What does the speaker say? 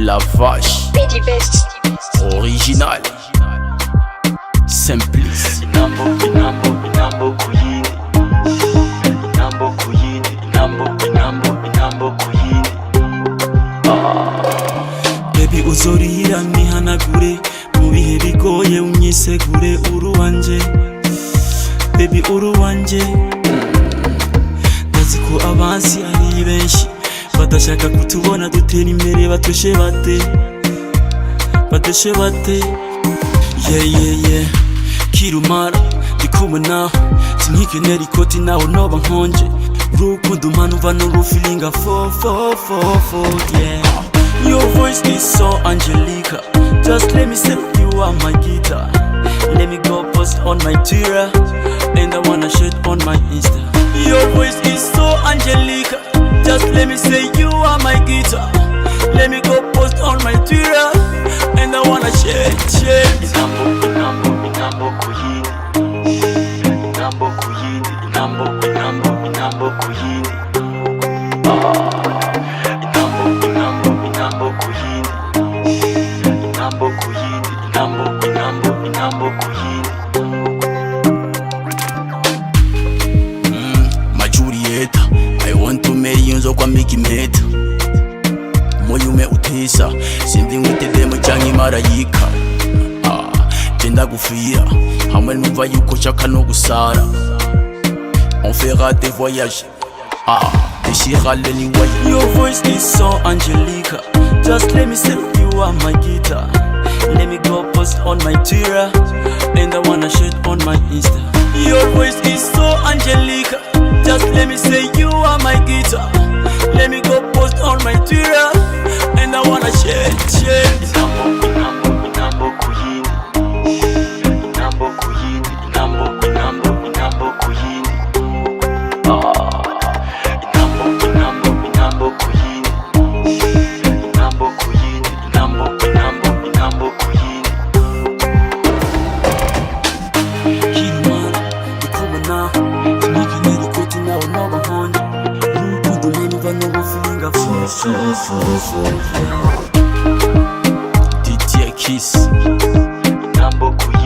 La vache Bidi Best original Simplice Inambo kuyini Inambo kuyini Inambo kuyini Baby uzorira nihanagure mu bihe bigoye unyisegure uruwanje Baby uruwanje ndazi ko abansi ari benshi badashaka kutubona dutera imbere batoshe bate yeah kirumara ndikumena sinkikenera ikoti nawe noba nkonje urukundo mpanuva no feelinga for yeah. Your voice is so angelica. Just let me say you are my guitar. Let me go post on my Twitter, and I wanna share on my Insta. Your voice is so angelica. Just let me say you are my guitar. Let me go post on my Twitter, and I wanna share. Inambo kuyini Inambo kuyini Inambo kuyini Inambo kuyini Inambo kuyini My Julieta, I want to marry you nzokwa miki meta moyume utisa sindi ngwitedemo canke marayika Jenda gufira hamwe numva yuko nshaka no gusara On fera des voyages déchira l'anyway. Your voice is so angelica. Just let me say you are my guitar. Let me go post on my Twitter, and I wanna share on my Insta. Your voice is so angelica. Just let me say you are my guitar. Let me go post on my Twitter, and I wanna share. Inambo kuyini Inambo kuyini Inambo kuyini Inambo kuyini Inambo kuyini Kirumara ndikumena sinkikenera ikoti nawe noba nkonje urukundo mpanuva no feelinga for yeah. DJ Kiss Inambo kuyini